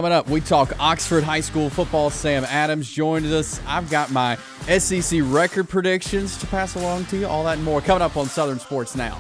Coming up, we talk Oxford High School football. Sam Adams joined us. I've got my SEC record predictions to pass along to you. All that and more coming up on Southern Sports Now.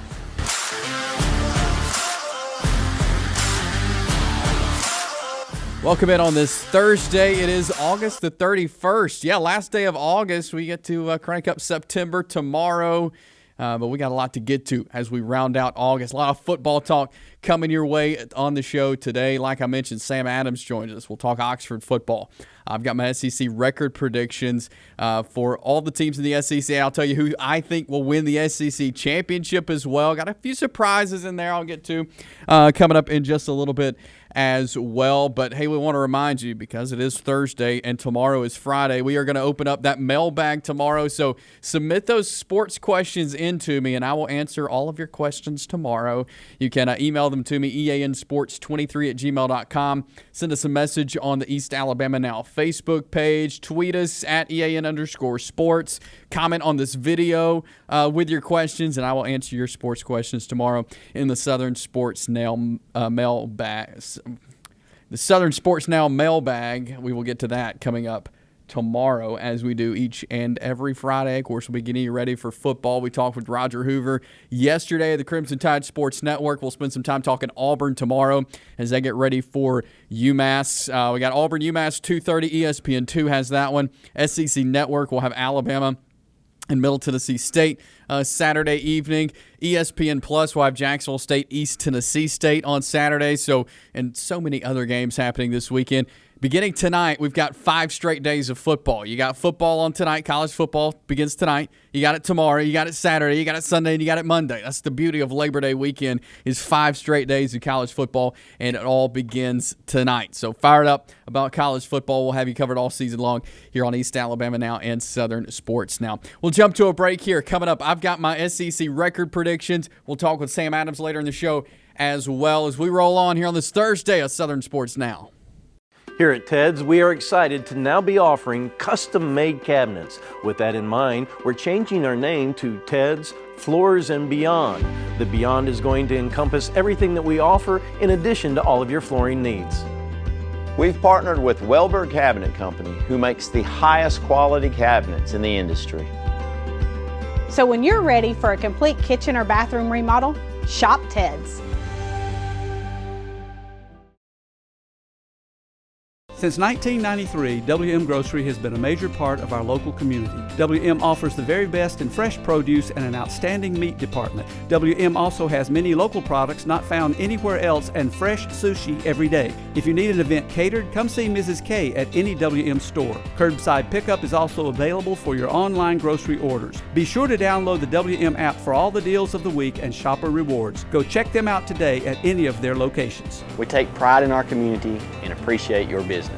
Welcome in on this Thursday. It is August the 31st. Yeah, last day of August. We get to crank up September tomorrow. But we got a lot to get to as we round out August. A lot of football talk coming your way on the show today. Like I mentioned, Sam Adams joins us. We'll talk Oxford football. I've got my SEC record predictions for all the teams in the SEC. I'll tell you who I think will win the SEC championship as well. Got a few surprises in there I'll get to coming up in just a little bit as well. But, hey, we want to remind you, because it is Thursday and tomorrow is Friday, we are going to open up that mailbag tomorrow. So submit those sports questions into me, and I will answer all of your questions tomorrow. You can email them to me, eansports23@gmail.com. Send us a message on the East Alabama Now Facebook page. Tweet us at EAN_sports. Comment on this video with your questions, and I will answer your sports questions tomorrow in the Southern Sports Now mailbag. The Southern Sports Now mailbag. We will get to that coming up tomorrow, as we do each and every Friday. Of course, we'll be getting you ready for football. We talked with Roger Hoover yesterday at the Crimson Tide Sports Network. We'll spend some time talking Auburn tomorrow as they get ready for UMass. We got Auburn, UMass, 2:30. ESPN2 has that one. SEC Network will have Alabama and Middle Tennessee State Saturday evening. ESPN Plus will have Jacksonville State, East Tennessee State on Saturday. And so many other games happening this weekend. Beginning tonight, we've got 5 straight days of football. You got football on tonight. College football begins tonight. You got it tomorrow. You got it Saturday. You got it Sunday. And you got it Monday. That's the beauty of Labor Day weekend, is 5 straight days of college football, and it all begins tonight. So fired up about college football. We'll have you covered all season long here on East Alabama Now and Southern Sports Now. We'll jump to a break here. Coming up, I've got my SEC record predictions. We'll talk with Sam Adams later in the show, as well as we roll on here on this Thursday of Southern Sports Now. Here at Ted's, we are excited to now be offering custom-made cabinets. With that in mind, we're changing our name to Ted's Floors and Beyond. The Beyond is going to encompass everything that we offer in addition to all of your flooring needs. We've partnered with Welber Cabinet Company, who makes the highest quality cabinets in the industry. So when you're ready for a complete kitchen or bathroom remodel, shop Ted's. Since 1993, WM Grocery has been a major part of our local community. WM offers the very best in fresh produce and an outstanding meat department. WM also has many local products not found anywhere else and fresh sushi every day. If you need an event catered, come see Mrs. K at any WM store. Curbside pickup is also available for your online grocery orders. Be sure to download the WM app for all the deals of the week and shopper rewards. Go check them out today at any of their locations. We take pride in our community and appreciate your business.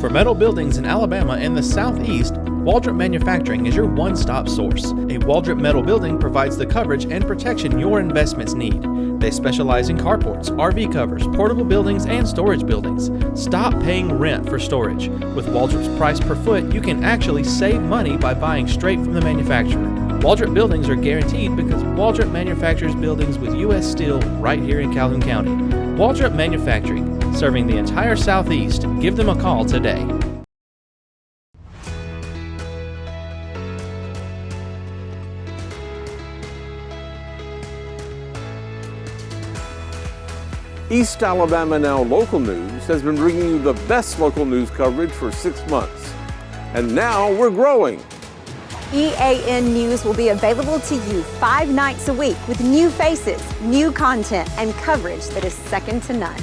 For metal buildings in Alabama and the Southeast, Waldrop Manufacturing is your one-stop source. A Waldrop metal building provides the coverage and protection your investments need. They specialize in carports, RV covers, portable buildings, and storage buildings. Stop paying rent for storage. With Waldrop's price per foot, you can actually save money by buying straight from the manufacturer. Waldrop buildings are guaranteed because Waldrop manufactures buildings with U.S. steel right here in Calhoun County. Waldrop Manufacturing, serving the entire Southeast. Give them a call today. East Alabama Now Local News has been bringing you the best local news coverage for 6 months. And now we're growing. EAN News will be available to you 5 nights a week with new faces, new content, and coverage that is second to none.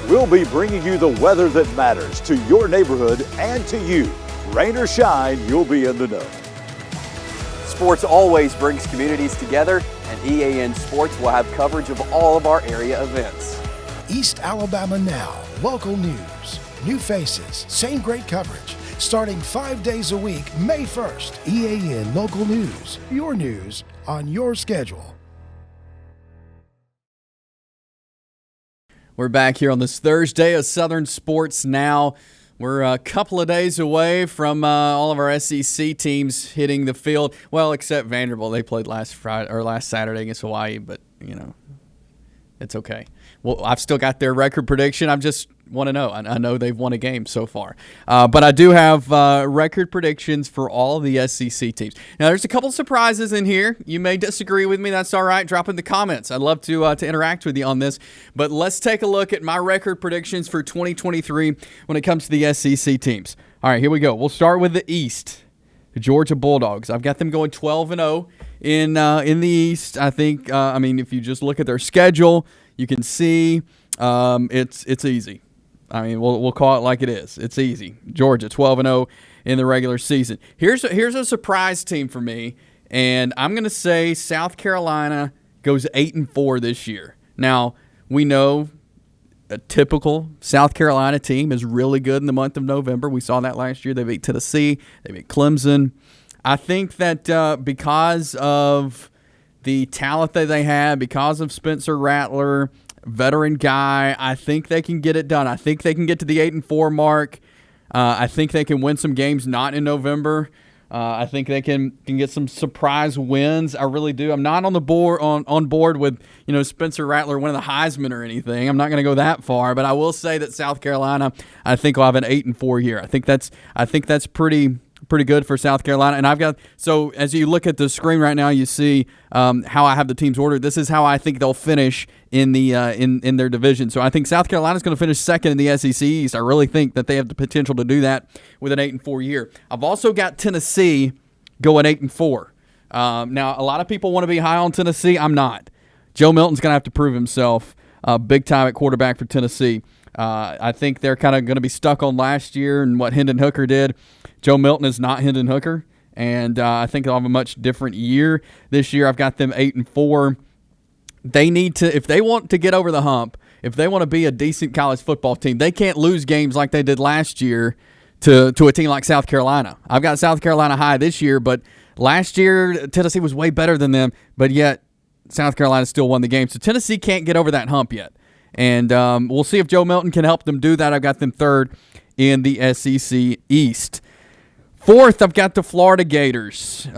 We'll be bringing you the weather that matters to your neighborhood and to you. Rain or shine, you'll be in the know. Sports always brings communities together, and EAN Sports will have coverage of all of our area events. East Alabama Now, local news, new faces, same great coverage. Starting 5 days a week, May 1st. EAN Local News, your news on your schedule. We're back here on this Thursday of Southern Sports Now. We're a couple of days away from all of our SEC teams hitting the field. Well, except Vanderbilt. They played last Saturday against Hawaii, but, you know, it's okay. Well, I've still got their record prediction. I'm just 1-0. I know they've won a game so far. But I do have record predictions for all of the SEC teams. Now, there's a couple surprises in here. You may disagree with me. That's all right. Drop in the comments. I'd love to interact with you on this. But let's take a look at my record predictions for 2023 when it comes to the SEC teams. All right, here we go. We'll start with the East. The Georgia Bulldogs. I've got them going 12-0 in the East. I think, if you just look at their schedule, you can see it's easy. I mean, we'll call it like it is. It's easy. Georgia 12-0 in the regular season. Here's a surprise team for me, and I'm going to say South Carolina goes 8-4 this year. Now, we know a typical South Carolina team is really good in the month of November. We saw that last year. They beat Tennessee. They beat Clemson. I think that because of the talent that they have, because of Spencer Rattler, veteran guy, I think they can get it done. I think they can get to the 8-4 mark. I think they can win some games not in November. I think they can get some surprise wins. I really do. I'm not on board with Spencer Rattler winning the Heisman or anything. I'm not going to go that far, but I will say that South Carolina, I think, will have an 8-4 year. I think that's pretty good for South Carolina. And so as you look at the screen right now, you see how I have the teams ordered. This is how I think they'll finish in the in their division. So I think South Carolina's going to finish second in the SEC East. I really think that they have the potential to do that with an 8-4 year. I've also got Tennessee going 8-4. Now, a lot of people want to be high on Tennessee. I'm not. Joe Milton's going to have to prove himself big time at quarterback for Tennessee. I think they're kind of going to be stuck on last year and what Hendon Hooker did. Joe Milton is not Hendon Hooker, and I think they'll have a much different year this year. I've got them 8-4. They need to, if they want to get over the hump, if they want to be a decent college football team, they can't lose games like they did last year to a team like South Carolina. I've got South Carolina high this year, but last year Tennessee was way better than them, but yet South Carolina still won the game. So Tennessee can't get over that hump yet. And we'll see if Joe Milton can help them do that. I've got them third in the SEC East. Fourth, I've got the Florida Gators.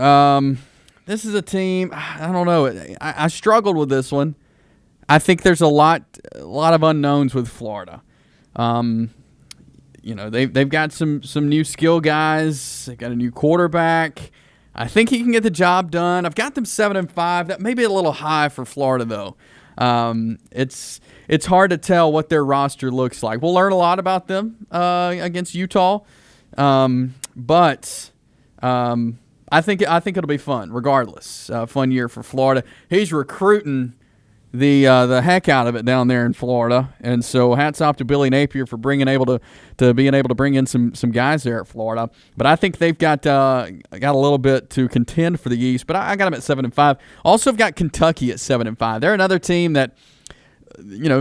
This is a team, I don't know. I struggled with this one. I think there's a lot of unknowns with Florida. They've got some new skill guys. They've got a new quarterback. I think he can get the job done. I've got them 7-5. That may be a little high for Florida, though. It's hard to tell what their roster looks like. We'll learn a lot about them against Utah, but I think it'll be fun regardless. Fun year for Florida. He's recruiting the heck out of it down there in Florida, and so hats off to Billy Napier for being able to bring in some guys there at Florida. But I think they've got a little bit to contend for the East. But I got them at 7-5. Also, have got Kentucky at 7-5. They're another team that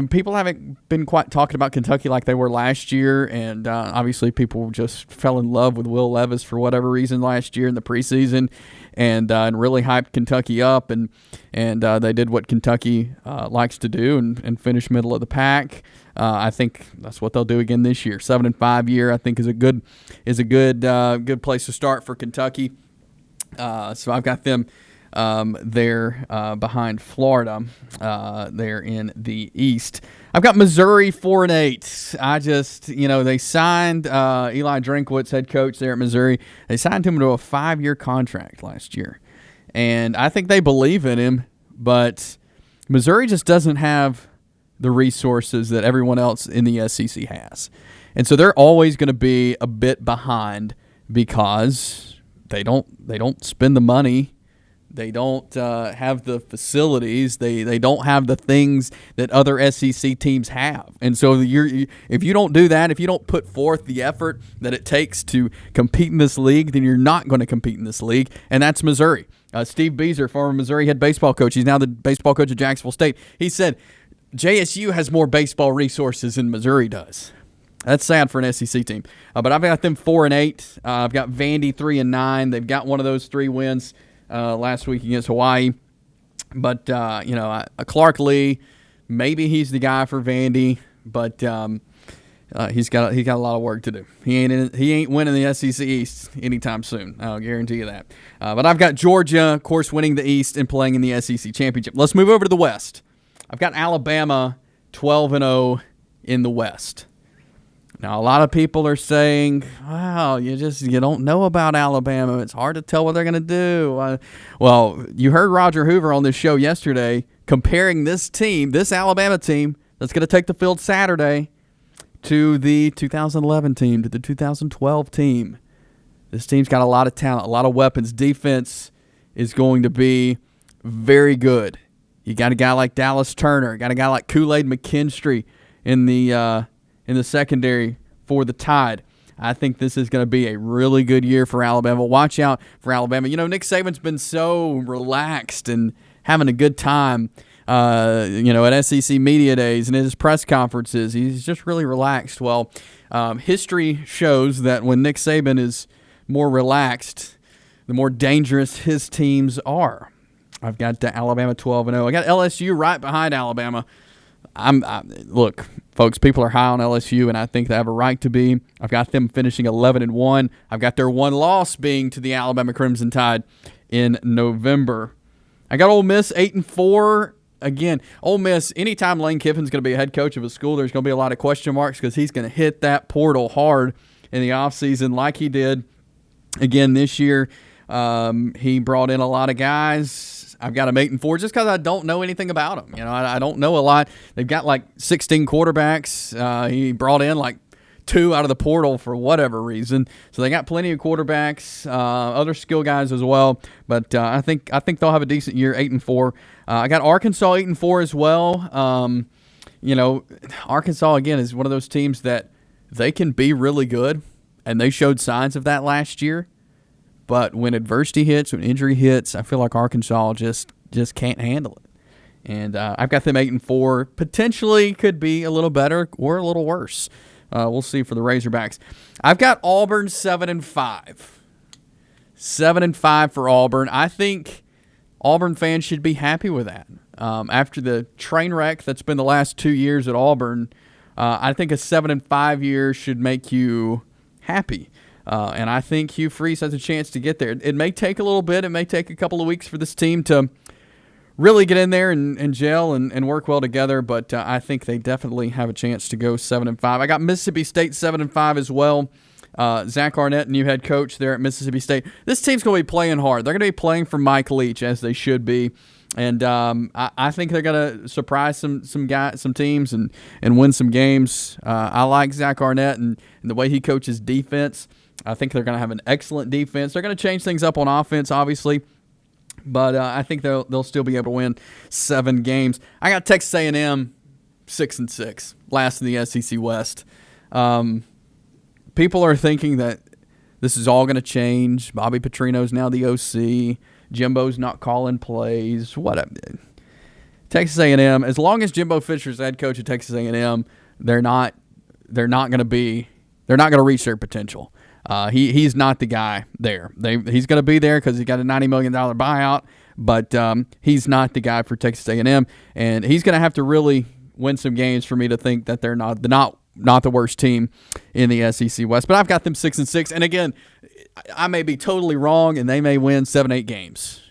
people haven't been quite talking about Kentucky like they were last year, and obviously people just fell in love with Will Levis for whatever reason last year in the preseason, and really hyped Kentucky up, and they did what Kentucky likes to do and finish middle of the pack. I think that's what they'll do again this year. 7-5 year, I think, is a good place to start for Kentucky. So I've got them there behind Florida there in the East. I've got Missouri 4-8. I just, they signed Eli Drinkwitz, head coach there at Missouri. They signed him to a 5-year contract last year. And I think they believe in him, but Missouri just doesn't have the resources that everyone else in the SEC has. And so they're always going to be a bit behind because they don't spend the money. They don't have the facilities. They don't have the things that other SEC teams have. And so if you don't do that, if you don't put forth the effort that it takes to compete in this league, then you're not going to compete in this league, and that's Missouri. Steve Beazer, former Missouri head baseball coach, he's now the baseball coach at Jacksonville State. He said, JSU has more baseball resources than Missouri does. That's sad for an SEC team. But I've got them 4-8. I've got Vandy 3-9. They've got one of those 3 wins last week against Hawaii. But, Clark Lee, maybe he's the guy for Vandy, but he's got a lot of work to do. He ain't winning the SEC East anytime soon. I'll guarantee you that. But I've got Georgia, of course, winning the East and playing in the SEC Championship. Let's move over to the West. I've got Alabama 12-0 in the West. Now, a lot of people are saying, wow, you don't know about Alabama. It's hard to tell what they're going to do. Well, you heard Roger Hoover on this show yesterday comparing this Alabama team that's going to take the field Saturday, to the 2011 team, to the 2012 team. This team's got a lot of talent, a lot of weapons. Defense is going to be very good. You got a guy like Dallas Turner, got a guy like Kool-Aid McKinstry in the secondary for the Tide. I think this is going to be a really good year for Alabama. Watch out for Alabama. You know, Nick Saban's been so relaxed and having a good time, at SEC Media Days and at his press conferences. He's just really relaxed. Well, history shows that when Nick Saban is more relaxed, the more dangerous his teams are. I've got Alabama 12-0. I got LSU right behind Alabama. Look, folks, people are high on LSU, and I think they have a right to be. I've got them finishing 11-1. I've got their one loss being to the Alabama Crimson Tide in November. I got Ole Miss 8-4. Again, Ole Miss, anytime Lane Kiffin's going to be a head coach of a school, there's going to be a lot of question marks because he's going to hit that portal hard in the offseason like he did again this year. He brought in a lot of guys. I've got them 8-4 just because I don't know anything about them. You know, I don't know a lot. They've got like 16 quarterbacks. He brought in like 2 out of the portal for whatever reason. So they got plenty of quarterbacks, other skill guys as well. But I think they'll have a decent year, 8-4. I got Arkansas 8-4 as well. Arkansas again is one of those teams that they can be really good, and they showed signs of that last year. But when adversity hits, when injury hits, I feel like Arkansas just can't handle it. And I've got them 8-4. Potentially could be a little better or a little worse. We'll see for the Razorbacks. I've got Auburn 7-5. 7-5 for Auburn. I think Auburn fans should be happy with that. After the train wreck that's been the last 2 years at Auburn, I think a 7-5 year should make you happy. And I think Hugh Freeze has a chance to get there. It may take a little bit. It may take a couple of weeks for this team to really get in there and gel and work well together, but I think they definitely have a chance to go 7-5. I got Mississippi State 7-5 as well. Zach Arnett, new head coach there at Mississippi State. This team's going to be playing hard. They're going to be playing for Mike Leach, as they should be. And I think they're going to surprise some teams and win some games. I like Zach Arnett and the way he coaches defense. I think they're going to have an excellent defense. They're going to change things up on offense, obviously. But I think they'll still be able to win 7 games. I got Texas A&M 6-6, last in the SEC West. People are thinking that this is all going to change. Bobby Petrino's now the OC. Jimbo's not calling plays. Whatever. Texas A&M, as long as Jimbo Fisher's head coach at Texas A&M, they're not going to reach their potential. He's not the guy there. He's going to be there because he got a $90 million buyout, but he's not the guy for Texas A&M, and he's going to have to really win some games for me to think that they're not the worst team in the SEC West. But I've got them 6-6, and again, I may be totally wrong, and they may win 7-8 games.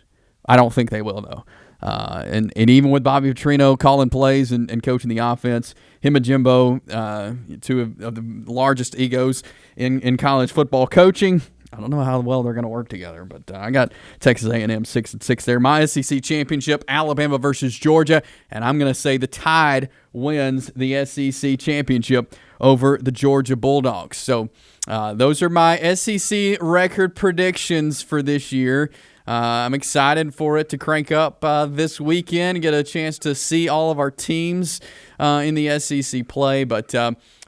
I don't think they will, though. And even with Bobby Petrino calling plays and coaching the offense, him and Jimbo, 2 of the largest egos in college football coaching, I don't know how well they're going to work together, but I got Texas A&M 6-6 there. My SEC championship, Alabama versus Georgia, and I'm going to say the Tide wins the SEC championship over the Georgia Bulldogs. So those are my SEC record predictions for this year. I'm excited for it to crank up this weekend and get a chance to see all of our teams in the SEC play. But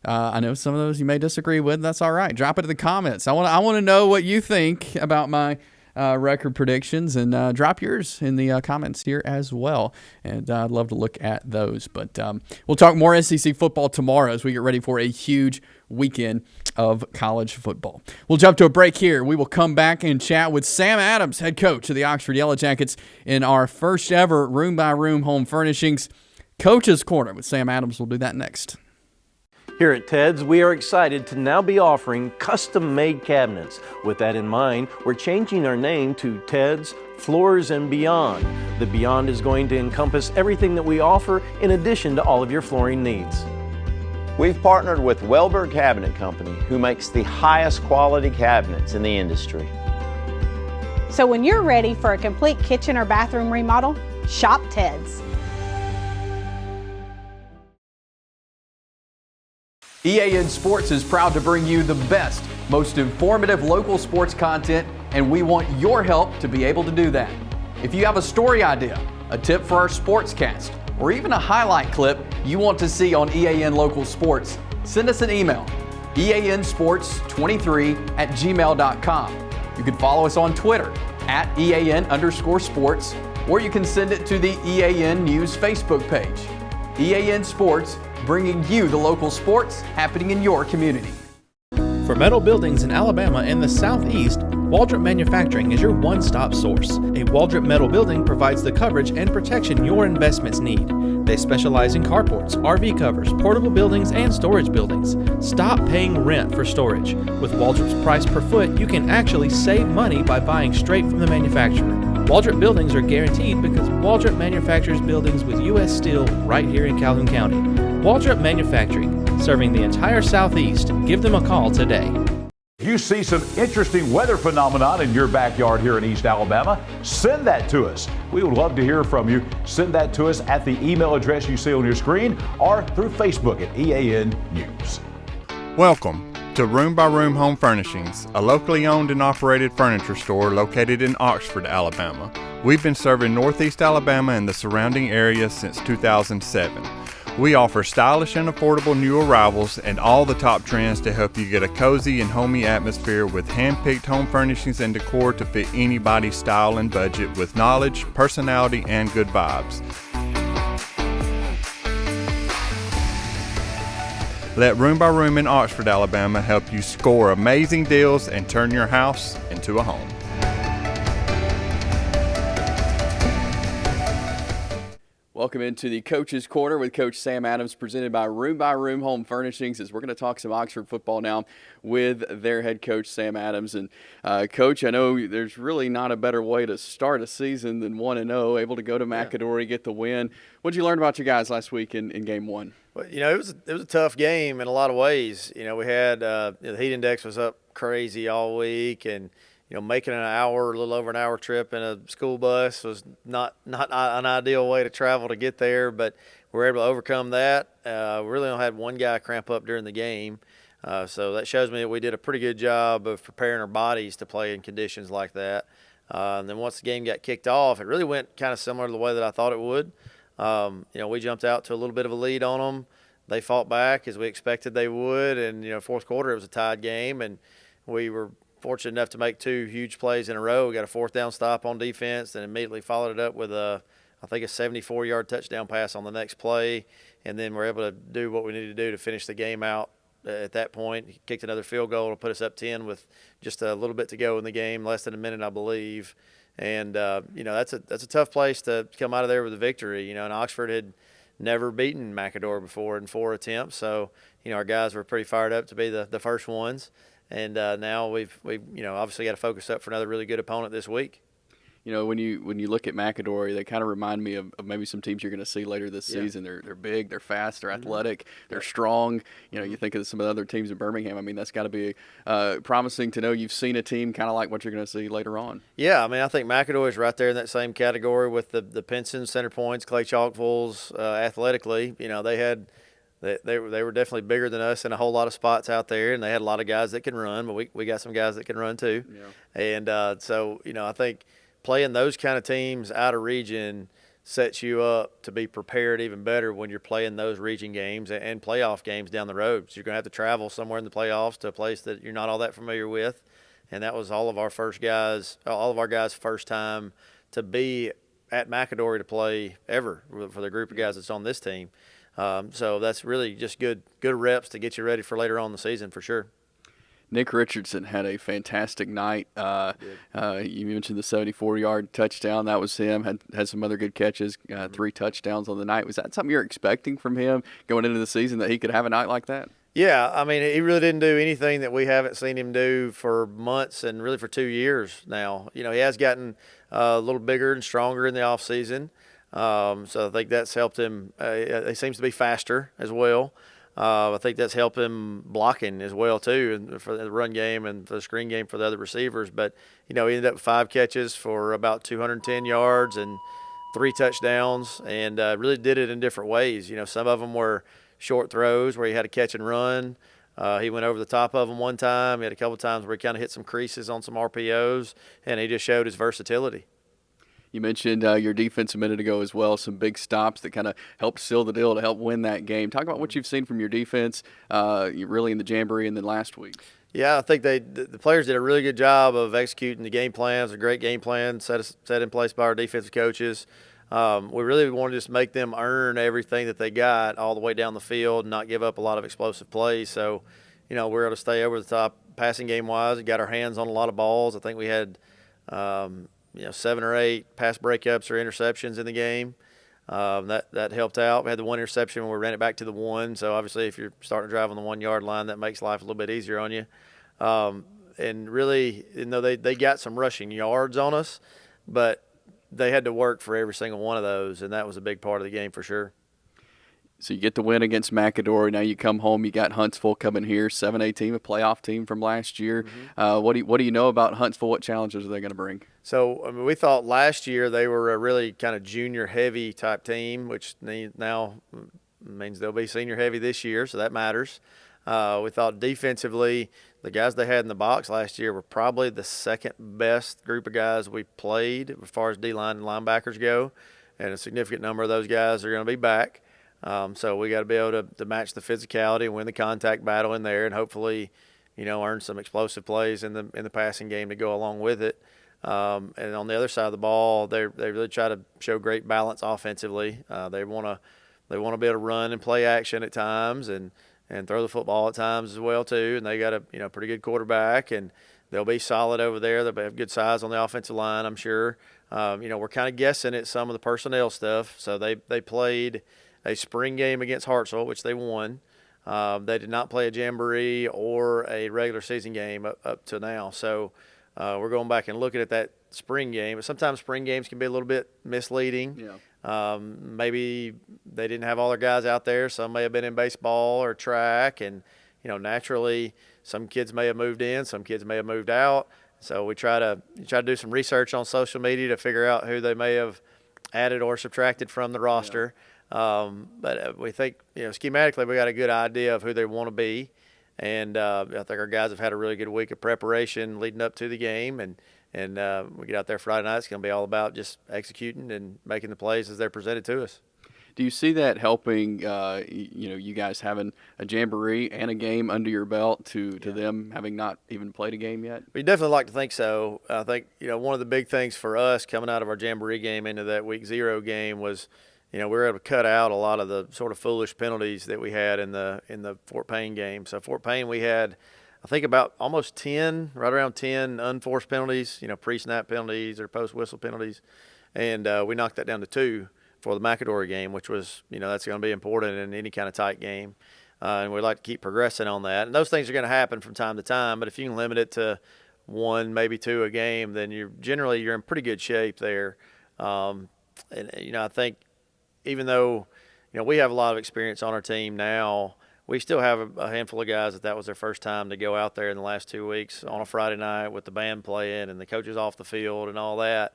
I know some of those you may disagree with. That's all right. Drop it in the comments. I want to know what you think about my record predictions, and drop yours in the comments here as well. And I'd love to look at those. But we'll talk more SEC football tomorrow as we get ready for a huge weekend of college football. We'll jump to a break here. We will come back and chat with Sam Adams, head coach of the Oxford Yellow Jackets, in our first ever room-by-room home furnishings Coach's Corner with Sam Adams. We'll do that next. Here at Ted's, we are excited to now be offering custom-made cabinets. With that in mind, we're changing our name to Ted's Floors and Beyond. The Beyond is going to encompass everything that we offer in addition to all of your flooring needs. We've partnered with Welber Cabinet Company, who makes the highest quality cabinets in the industry. So when you're ready for a complete kitchen or bathroom remodel, shop Ted's. EAN Sports is proud to bring you the best, most informative local sports content, and we want your help to be able to do that. If you have a story idea, a tip for our sportscast, or even a highlight clip you want to see on EAN Local Sports, send us an email, eansports23@gmail.com. You can follow us on Twitter @EAN_sports, or you can send it to the EAN News Facebook page. EAN Sports, bringing you the local sports happening in your community. For metal buildings in Alabama and the Southeast, Waldrop Manufacturing is your one-stop source. A Waldrop metal building provides the coverage and protection your investments need. They specialize in carports, RV covers, portable buildings, and storage buildings. Stop paying rent for storage. With Waldrop's price per foot, you can actually save money by buying straight from the manufacturer. Waldrop buildings are guaranteed because Waldrop manufactures buildings with U.S. steel right here in Calhoun County. Waldrop Manufacturing, serving the entire Southeast. Give them a call today. If you see some interesting weather phenomenon in your backyard here in East Alabama, send that to us. We would love to hear from you. Send that to us at the email address you see on your screen or through Facebook at EAN News. Welcome to Room by Room Home Furnishings, a locally owned and operated furniture store located in Oxford, Alabama. We've been serving Northeast Alabama and the surrounding area since 2007. We offer stylish and affordable new arrivals and all the top trends to help you get a cozy and homey atmosphere with hand-picked home furnishings and decor to fit anybody's style and budget with knowledge, personality, and good vibes. Let Room by Room in Oxford, Alabama help you score amazing deals and turn your house into a home. Welcome into the Coach's Corner with Coach Sam Adams, presented by Room Home Furnishings, as we're going to talk some Oxford football now with their head coach, Sam Adams. And Coach, I know there's really not a better way to start a season than 1-0, able to go to McAdory, get the win. What did you learn about your guys last week in game one? Well, it was a tough game in a lot of ways. We had the heat index was up crazy all week, and making a little over an hour trip in a school bus was not an ideal way to travel to get there, but we were able to overcome that. We really only had one guy cramp up during the game, so that shows me that we did a pretty good job of preparing our bodies to play in conditions like that. And then once the game got kicked off, it really went kind of similar to the way that I thought it would. We jumped out to a little bit of a lead on them. They fought back as we expected they would, and fourth quarter it was a tied game, and we were fortunate enough to make two huge plays in a row. We got a fourth down stop on defense and immediately followed it up with a 74-yard touchdown pass on the next play, and then we're able to do what we needed to do to finish the game out at that point. He kicked another field goal to put us up 10 with just a little bit to go in the game, less than a minute, I believe. And that's a tough place to come out of there with a victory. And Oxford had never beaten McAdory before in 4 attempts, so our guys were pretty fired up to be the first ones. And now we've obviously got to focus up for another really good opponent this week. When you look at McAdory, they kind of remind me of maybe some teams you're going to see later this season. They're big, they're fast, they're athletic, they're strong. You think of some of the other teams in Birmingham. I mean, that's got to be promising to know you've seen a team kind of like what you're going to see later on. Yeah, I think McAdory is right there in that same category with the Pinson, Center Points, Clay Chalkfuls. Athletically, They were definitely bigger than us in a whole lot of spots out there, and they had a lot of guys that can run, but we got some guys that can run too. Yeah. And so I think playing those kind of teams out of region sets you up to be prepared even better when you're playing those region games and playoff games down the road. So you're going to have to travel somewhere in the playoffs to a place that you're not all that familiar with, and that was all of our guys' first time to be at McAdory to play ever for the group of guys that's on this team. So that's really just good reps to get you ready for later on in the season for sure. Nick Richardson had a fantastic night. You mentioned the 74-yard touchdown. That was him. Had some other good catches, 3 touchdowns on the night. Was that something you're expecting from him going into the season, that he could have a night like that? Yeah, he really didn't do anything that we haven't seen him do for months and really for 2 years now. He has gotten a little bigger and stronger in the offseason. So I think that's helped him. He seems to be faster as well. I think that's helped him blocking as well too, and for the run game and for the screen game for the other receivers. But he ended up with 5 catches for about 210 yards and 3 touchdowns, and really did it in different ways. Some of them were short throws where he had to catch and run. He went over the top of them one time. He had a couple of times where he kind of hit some creases on some RPOs, and he just showed his versatility. You mentioned your defense a minute ago as well, some big stops that kind of helped seal the deal to help win that game. Talk about what you've seen from your defense really in the Jamboree and then last week. Yeah, I think the players did a really good job of executing the game plans, a great game plan set in place by our defensive coaches. We really wanted to just make them earn everything that they got all the way down the field and not give up a lot of explosive plays. So, we were able to stay over the top passing game-wise. We got our hands on a lot of balls. I think we had 7 or 8 pass breakups or interceptions in the game. That helped out. We had the 1 interception when we ran it back to the 1. So obviously, if you're starting to drive on the 1-yard line, that makes life a little bit easier on you. And really, they got some rushing yards on us, but they had to work for every single one of those, and that was a big part of the game for sure. So you get the win against McAdory. Now you come home. You got Huntsville coming here, 7A team, a playoff team from last year. Mm-hmm. What do you know about Huntsville? What challenges are they going to bring? So we thought last year they were a really kind of junior heavy type team, which now means they'll be senior heavy this year, so that matters. We thought defensively, the guys they had in the box last year were probably the second best group of guys we played as far as D-line and linebackers go, and a significant number of those guys are going to be back. So we got to be able to match the physicality and win the contact battle in there, and hopefully, earn some explosive plays in the passing game to go along with it. And on the other side of the ball, they really try to show great balance offensively. They want to be able to run and play action at times, and throw the football at times as well too. And they got a pretty good quarterback, and they'll be solid over there. They'll have good size on the offensive line, I'm sure. We're kind of guessing at some of the personnel stuff. So they played a spring game against Hartsville, which they won. They did not play a jamboree or a regular season game up to now. So we're going back and looking at that spring game. But sometimes spring games can be a little bit misleading. Yeah. Maybe they didn't have all their guys out there. Some may have been in baseball or track. And, naturally, some kids may have moved in. Some kids may have moved out. So we try to do some research on social media to figure out who they may have added or subtracted from the roster. Yeah. But we think, schematically, we got a good idea of who they want to be. And I think our guys have had a really good week of preparation leading up to the game. And we get out there Friday night, it's going to be all about just executing and making the plays as they're presented to us. Do you see that helping, you guys having a jamboree and a game under your belt to them having not even played a game yet? We definitely like to think so. I think, one of the big things for us coming out of our jamboree game into that week 0 game was, we were able to cut out a lot of the sort of foolish penalties that we had in the Fort Payne game. So Fort Payne, we had, I think, about almost 10, right around 10 unforced penalties, pre-snap penalties or post-whistle penalties. And we knocked that down to 2 for the McAdory game, which was, that's going to be important in any kind of tight game. And we'd like to keep progressing on that. And those things are going to happen from time to time, but if you can limit it to 1, maybe 2 a game, then you're in pretty good shape there. And I think, even though, we have a lot of experience on our team now, we still have a handful of guys that was their first time to go out there in the last 2 weeks on a Friday night with the band playing and the coaches off the field and all that.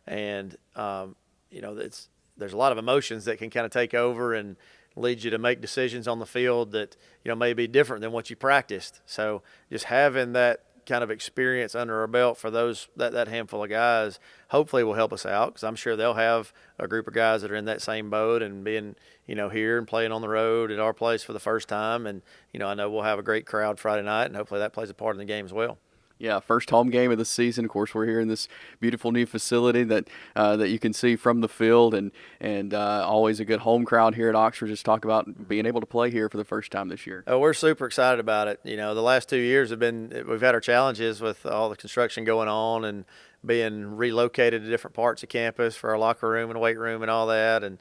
And, there's a lot of emotions that can kind of take over and lead you to make decisions on the field that, may be different than what you practiced. So just having that kind of experience under our belt for that handful of guys hopefully will help us out, because I'm sure they'll have a group of guys that are in that same boat and being here and playing on the road at our place for the first time. And I know we'll have a great crowd Friday night, and hopefully that plays a part in the game as well. Yeah, first home game of the season. Of course, we're here in this beautiful new facility that you can see from the field, and always a good home crowd here at Oxford. Just talk about being able to play here for the first time this year. Oh, we're super excited about it. The last 2 years we've had our challenges with all the construction going on and being relocated to different parts of campus for our locker room and weight room and all that. And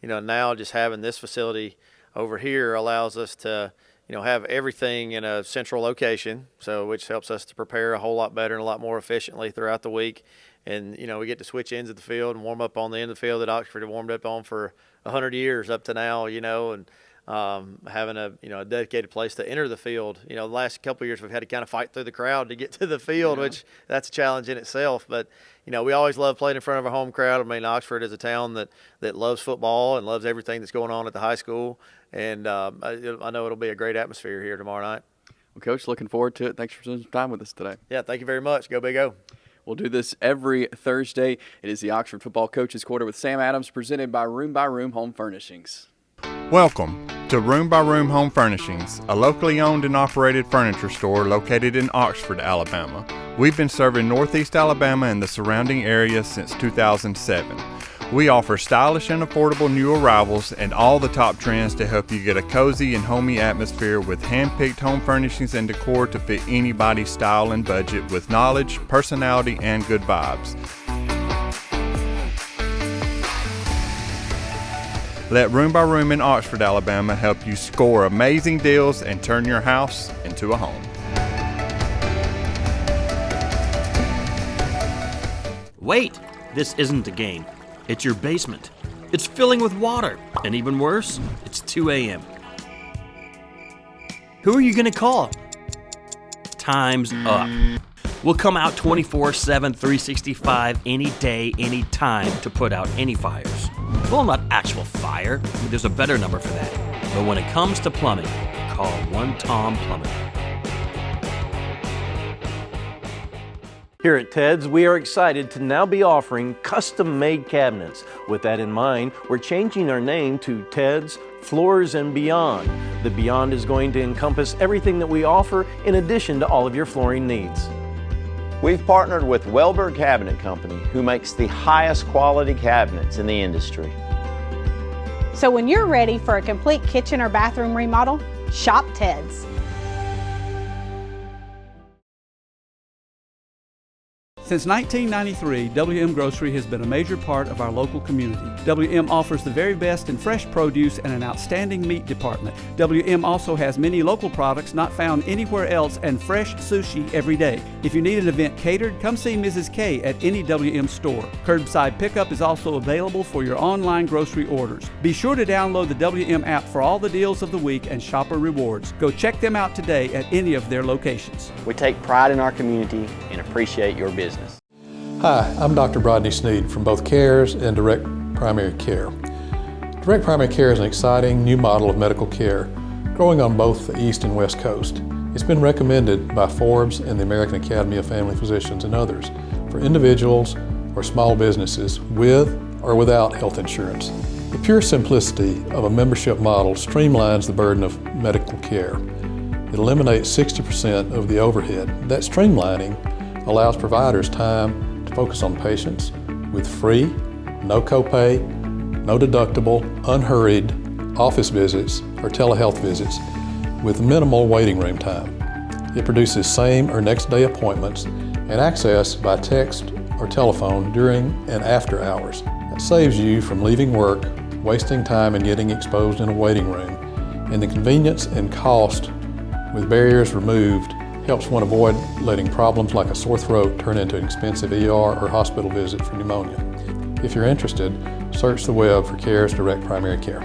now just having this facility over here allows us to have everything in a central location, which helps us to prepare a whole lot better and a lot more efficiently throughout the week. And, we get to switch ends of the field and warm up on the end of the field that Oxford had warmed up on for 100 years up to now, and having a dedicated place to enter the field. The last couple of years we've had to kind of fight through the crowd to get to the field, which that's a challenge in itself. But we always love playing in front of a home crowd. I mean, Oxford is a town that loves football and loves everything that's going on at the high school, and I know it'll be a great atmosphere here tomorrow night. Well, Coach, looking forward to it. Thanks for spending some time with us today. Yeah, thank you very much. Go Big O. We'll do this every Thursday. It is the Oxford Football Coaches Quarter with Sam Adams, presented by Room Home Furnishings. Welcome to Room Home Furnishings, a locally owned and operated furniture store located in Oxford, Alabama. We've been serving Northeast Alabama and the surrounding area since 2007. We offer stylish and affordable new arrivals and all the top trends to help you get a cozy and homey atmosphere with hand-picked home furnishings and decor to fit anybody's style and budget with knowledge, personality, and good vibes. Let Room by Room in Oxford, Alabama help you score amazing deals and turn your house into a home. Wait! This isn't a game. It's your basement. It's filling with water. And even worse, it's 2 a.m. Who are you going to call? Time's up. We'll come out 24/7, 365, any day, any time to put out any fires. Well, not actual fire. There's a better number for that. But when it comes to plumbing, call One Tom Plumbing. Here at Ted's, we are excited to now be offering custom-made cabinets. With that in mind, we're changing our name to Ted's Floors and Beyond. The Beyond is going to encompass everything that we offer in addition to all of your flooring needs. We've partnered with Wellberg Cabinet Company, who makes the highest quality cabinets in the industry. So when you're ready for a complete kitchen or bathroom remodel, shop Ted's. Since 1993, WM Grocery has been a major part of our local community. WM offers the very best in fresh produce and an outstanding meat department. WM also has many local products not found anywhere else and fresh sushi every day. If you need an event catered, come see Mrs. K at any WM store. Curbside pickup is also available for your online grocery orders. Be sure to download the WM app for all the deals of the week and shopper rewards. Go check them out today at any of their locations. We take pride in our community and appreciate your business. Hi, I'm Dr. Brodney Sneed from both CARES and Direct Primary Care. Direct Primary Care is an exciting new model of medical care growing on both the East and West Coast. It's been recommended by Forbes and the American Academy of Family Physicians and others for individuals or small businesses with or without health insurance. The pure simplicity of a membership model streamlines the burden of medical care. It eliminates 60% of the overhead. That streamlining allows providers time to focus on patients with free, no copay, no deductible, unhurried office visits or telehealth visits with minimal waiting room time. It produces same or next day appointments and access by text or telephone during and after hours. It saves you from leaving work, wasting time and getting exposed in a waiting room, and the convenience and cost with barriers removed helps one avoid letting problems like a sore throat turn into an expensive ER or hospital visit for pneumonia. If you're interested, search the web for CARES Direct Primary Care.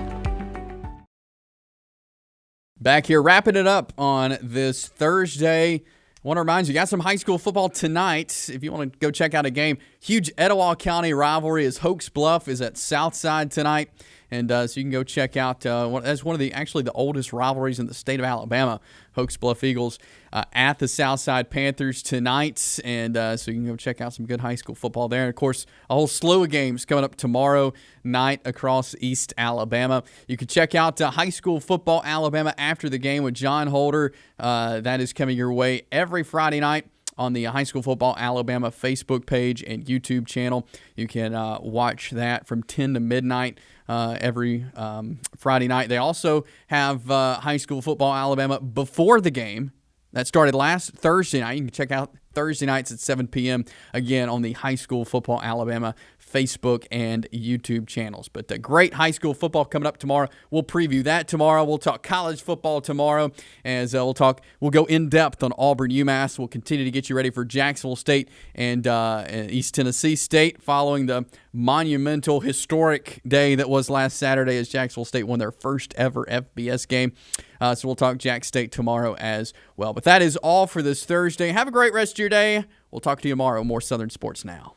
Back here wrapping it up on this Thursday. I want to remind you, got some high school football tonight. If you want to go check out a game, huge Etowah County rivalry as Hoax Bluff is at Southside tonight. And so you can go check out, that's one of the oldest rivalries in the state of Alabama, Hoax Bluff Eagles at the Southside Panthers tonight. And so you can go check out some good high school football there. And, of course, a whole slew of games coming up tomorrow night across East Alabama. You can check out High School Football Alabama after the game with John Holder. That is coming your way every Friday night on the High School Football Alabama Facebook page and YouTube channel. You can watch that from 10 to midnight every Friday night. They also have High School Football Alabama before the game. That started last Thursday night. You can check out Thursday nights at 7 p.m. again on the High School Football Alabama Facebook and YouTube channels. But great high school football coming up tomorrow. We'll preview that tomorrow. We'll talk college football tomorrow, as we'll go in depth on Auburn UMass. We'll continue to get you ready for Jacksonville State and East Tennessee State following the monumental, historic day that was last Saturday as Jacksonville State won their first ever FBS game. So we'll talk Jack State tomorrow as well. But that is all for this Thursday. Have a great rest of your day. We'll talk to you tomorrow. More Southern Sports Now.